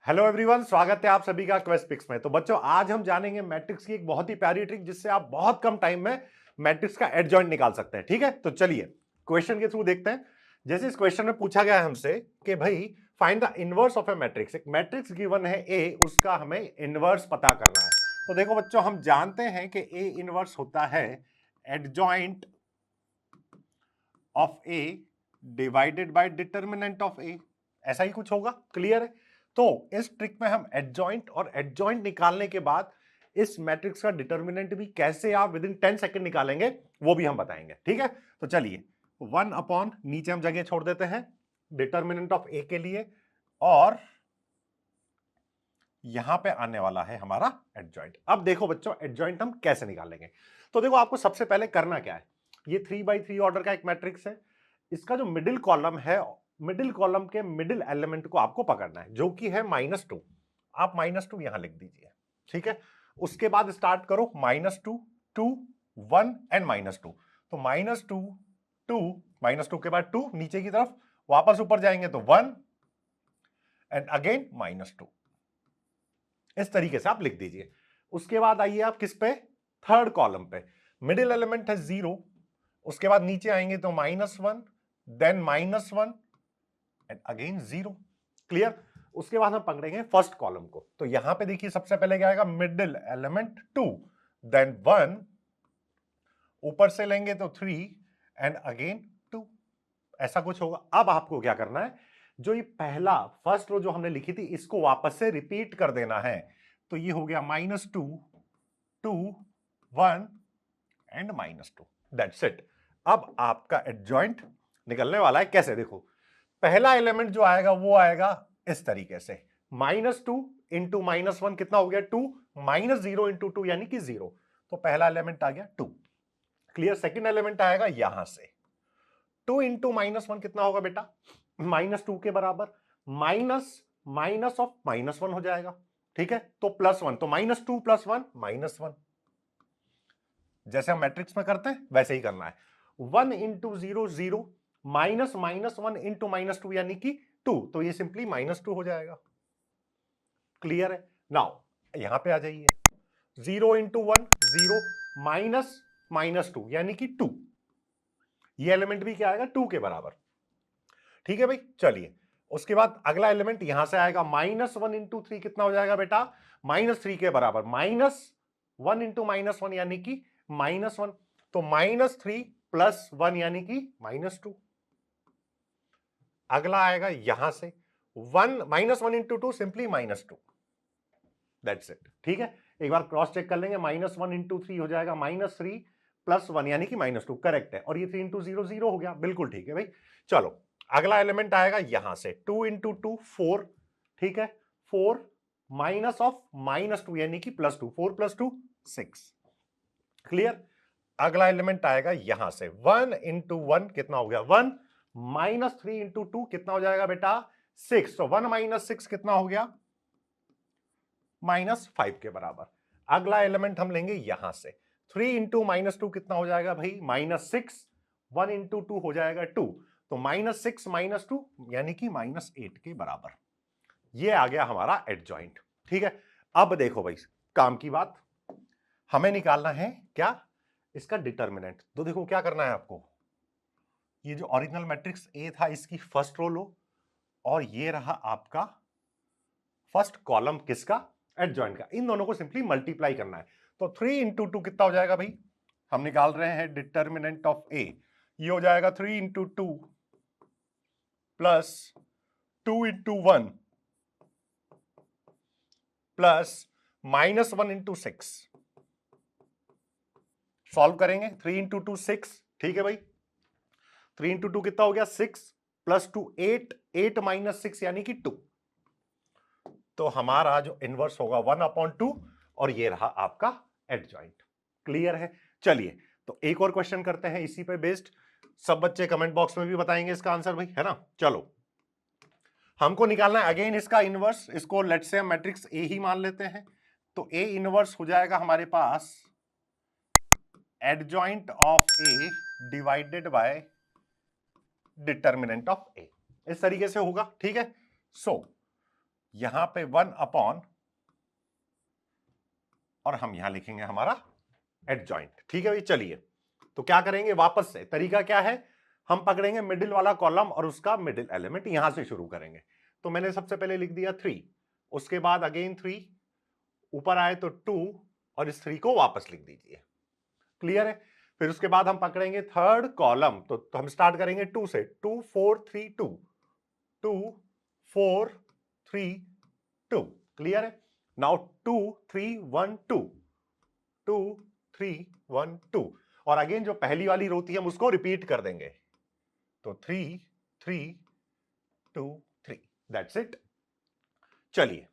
Hello everyone, स्वागत है आप सभी का क्वेस्ट पिक्स में। तो बच्चों, आज हम जानेंगे मैट्रिक्स की एक बहुत ही प्यारी ट्रिक जिससे आप बहुत कम टाइम में मैट्रिक्स का एडजॉइंट निकाल सकते हैं। ठीक है, तो चलिए क्वेश्चन के थ्रू देखते हैं। जैसे इस क्वेश्चन में पूछा गया है हमसे कि भाई find the inverse of A matrix. एक मैट्रिक्स गिवन है ए, उसका हमें इनवर्स पता करना है। तो देखो बच्चों, हम जानते हैं कि ए इनवर्स होता है adjoint of A divided by determinant of A. ऐसा ही कुछ होगा, क्लियर है। तो इस ट्रिक में हम एडजॉइंट और एडजॉइंट निकालने के बाद इस मैट्रिक्स का डिटर्मिनेंट भी कैसे आप विद इन 10 सेकंड निकालेंगे वो भी हम बताएंगे। ठीक है, तो चलिए 1 अपॉन नीचे हम जगह छोड़ देते हैं डिटर्मिनेंट ऑफ ए के लिए, और यहां पे आने वाला है हमारा एडजॉइंट। अब देखो बच्चों, एडजॉइंट हम कैसे निकालेंगे। तो देखो आपको सबसे पहले करना क्या है, ये 3x3 ऑर्डर का एक मैट्रिक्स है। इसका जो मिडिल कॉलम है, मिडिल कॉलम के मिडिल एलिमेंट को आपको पकड़ना है, जो कि है -2। आप -2 यहां लिख दीजिए। ठीक है, उसके बाद स्टार्ट करो -2, 2, 1 एंड -2। तो -2, 2, -2 के बाद 2, नीचे की तरफ वापस ऊपर जाएंगे तो 1 एंड अगेन -2। इस तरीके से आप लिख दीजिए। उसके बाद आइए आप किस पे, थर्ड कॉलम पे। मिडिल एलिमेंट है 0, उसके बाद नीचे आएंगे तो -1, देन -1 एंड अगेन 0। क्लियर। उसके बाद हम पकड़ेंगे फर्स्ट कॉलम को। तो यहां पे देखिए सबसे पहले क्या आएगा, मिडिल एलिमेंट 2, देन 1, ऊपर से लेंगे तो 3 एंड अगेन 2। ऐसा कुछ होगा। अब आपको क्या करना है, जो ये पहला फर्स्ट रो जो हमने लिखी थी इसको वापस से रिपीट कर देना है। तो ये हो गया -2, 2, 1 एंड -2। That's it. अब आपका एडजॉइंट निकलने वाला है। कैसे, देखो पहला एलिमेंट जो आएगा वो आएगा इस तरीके से, -2 इंटू -1 कितना हो गया 2, -0 इंटू 2 यानी कि 0। तो पहला एलिमेंट आ गया 2। क्लियर। सेकेंड एलिमेंट आएगा यहां से, 2 इंटू -1 कितना होगा बेटा, -2 के बराबर, माइनस माइनस ऑफ -1 हो जाएगा। ठीक है, तो +1, तो -2 + 1 -1। जैसे हम मैट्रिक्स में करते हैं वैसे ही करना है। 1 इंटू 0 0, -1 इंटू -2 यानी कि 2, तो ये सिंपली -2 हो जाएगा। क्लियर है। नाउ यहां पे आ जाइए, 0 इंटू 1 0, -2 यानी कि 2। ये एलिमेंट भी क्या आएगा, 2 के बराबर। ठीक है भाई, चलिए उसके बाद अगला एलिमेंट यहां से आएगा, -1 इंटू 3 कितना हो जाएगा बेटा, -3 के बराबर, -1 इंटू -1 यानी कि -1। तो -3 + 1 यानी कि -2। अगला आएगा यहां से, -1 इंटू 2 सिंपली -2। That's it. ठीक है, एक बार क्रॉस चेक कर लेंगे, -1 इंटू 3 हो जाएगा -3 + 1 यानी कि -2। करेक्ट है। और ये 3 इंटू 0 0 हो गया। बिल्कुल ठीक है भाई। चलो अगला एलिमेंट आएगा यहां से, 2 इंटू 2 4। ठीक है, 4 माइनस ऑफ -2 यानी कि +2, 4 + 2 6। क्लियर। अगला एलिमेंट आएगा यहां से, 1 इंटू 1 कितना हो गया 1, -3 इंटू 2 कितना हो जाएगा बेटा 6। तो 1 - 6 कितना हो गया, -5 के बराबर। अगला एलिमेंट हम लेंगे यहां से, 3 इंटू -2 कितना हो जाएगा भाई -6, 1 इंटू 2 हो जाएगा 2। तो -6 - 2 यानी कि -8 के बराबर। ये आ गया हमारा एडजॉइंट। ठीक है, अब देखो भाई काम की बात, हमें निकालना है क्या, इसका डिटर्मिनेंट। तो देखो क्या करना है आपको, ये जो ओरिजिनल मैट्रिक्स ए था इसकी फर्स्ट रो लो, और ये रहा आपका फर्स्ट कॉलम किसका, एडजॉइंट का। इन दोनों को सिंपली मल्टीप्लाई करना है। तो 3 इंटू 2 कितना हो जाएगा भाई, हम निकाल रहे हैं डिटर्मिनेंट ऑफ ए। ये हो जाएगा 3 into 2 plus 2 into 1 plus -1 into 6। Solve करेंगे, 3 इंटू 2 6। ठीक है भाई, 3 इंटू 2 कितना हो गया 6 + 2 8, 8 - 6 यानी कि 2। तो हमारा जो इनवर्स होगा 1/2, और ये रहा आपका एडजॉइंट। क्लियर है। चलिए तो एक और क्वेश्चन करते हैं इसी पे बेस्ड। सब बच्चे कमेंट बॉक्स में भी बताएंगे इसका आंसर भाई, है ना। चलो हमको निकालना है अगेन इसका इनवर्स। इसको लेट्स से हम मैट्रिक्स ए ही मान लेते हैं। तो ए इनवर्स हो जाएगा हमारे पास adjoint of A divided by determinant of A. इस तरीके से होगा। ठीक है, सो यहां पे 1 अपॉन, और हम यहां लिखेंगे हमारा एडजॉइंट। ठीक है भाई, चलिए तो क्या करेंगे, वापस से तरीका क्या है, हम पकड़ेंगे मिडिल वाला कॉलम और उसका मिडिल एलिमेंट यहां से शुरू करेंगे। तो मैंने सबसे पहले लिख दिया 3, उसके बाद अगेन 3, ऊपर आए तो 2, और इस 3 को वापस लिख दीजिए। क्लियर है? फिर उसके बाद हम पकड़ेंगे थर्ड कॉलम, तो हम स्टार्ट करेंगे 2 से, 2 4 3 2, 2 4 3 2। क्लियर है? नाउ 2 3 1 2, 2 3 1 2, और अगेन जो पहली वाली रो थी हम उसको रिपीट कर देंगे, तो 3 3 2 3, दैट्स इट। चलिए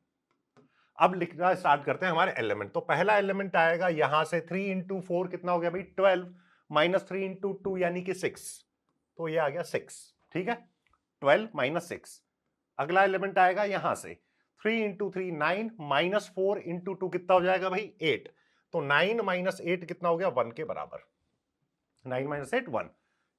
अब लिखना स्टार्ट करते हैं हमारे एलिमेंट। तो पहला एलिमेंट आएगा यहां से 3 इंटू 4 कितना हो गया भाई 12, माइनस 3 इंटू 2 यानी कि 6, तो ये आ गया 6। ठीक है, 12 माइनस 6। अगला एलिमेंट आएगा यहां से 3 इंटू 3 9, माइनस 4 इंटू 2 कितना हो जाएगा भाई 8, तो 9 माइनस 8 कितना हो गया 1 के बराबर, 9 माइनस 8 1।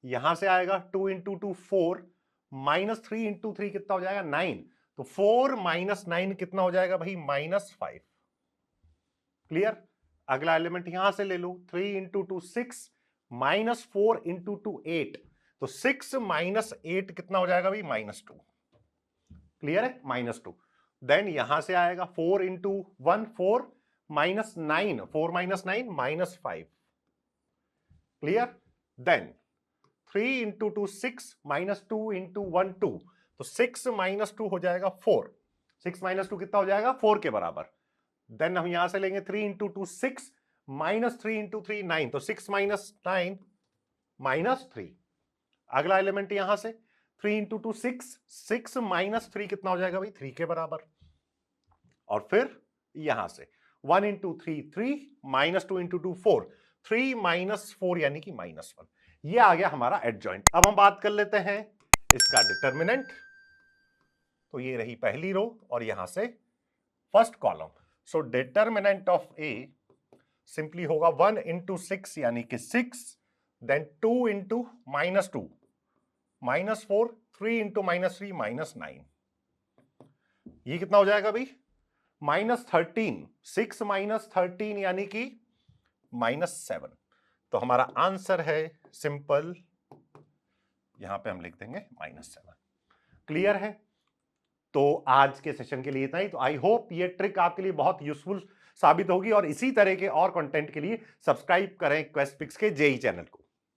यहां से आएगा 2 इंटू 2 4, माइनस 3 इंटू 3 कितना हो जाएगा 9, तो 4 माइनस 9 कितना हो जाएगा भाई -5। क्लियर? अगला एलिमेंट यहां से ले लो, 3 इंटू 2 6, माइनस 4 इंटू 2 8, तो 6 माइनस 8 कितना हो जाएगा भाई -2। क्लियर है? -2। देन यहां से आएगा 4 into 1 4, minus 9, 4 minus 9 -5। Clear? Then 3 into 2 6, minus 2 into 1 2, तो 6 माइनस 2 हो जाएगा 4, 6 माइनस 2 कितना हो जाएगा 4 के बराबर। देन हम यहां से लेंगे 3 इंटू 2 6, माइनस 3 इंटू 3 9, तो 6 माइनस 9 -3। अगला एलिमेंट यहां से 3 इंटू 2 6, 6 माइनस 3 कितना हो जाएगा भाई 3 के बराबर। और फिर यहां से 1 इंटू 3 3, माइनस 2 इंटू 2 4, 3 माइनस 4 यानी कि -1। ये आ गया हमारा एडजॉइंट। अब हम बात कर लेते हैं इसका डिटर्मिनेंट। तो ये रही पहली रो और यहां से first column. So determinant of A simply होगा 1 इंटू 6 यानी कि 6, देन 2 इंटू -2 -4, 3 इंटू -3 -9। ये कितना हो जाएगा भाई -13, 6 माइनस 13 यानी कि -7। तो हमारा आंसर है सिंपल, यहां पे हम लिख देंगे -7। क्लियर है? तो आज के सेशन के लिए इतना ही। तो आई होप ये ट्रिक आपके लिए बहुत यूजफुल साबित होगी, और इसी तरह के और कंटेंट के लिए सब्सक्राइब करें क्वेस्ट पिक्स के जेई चैनल को।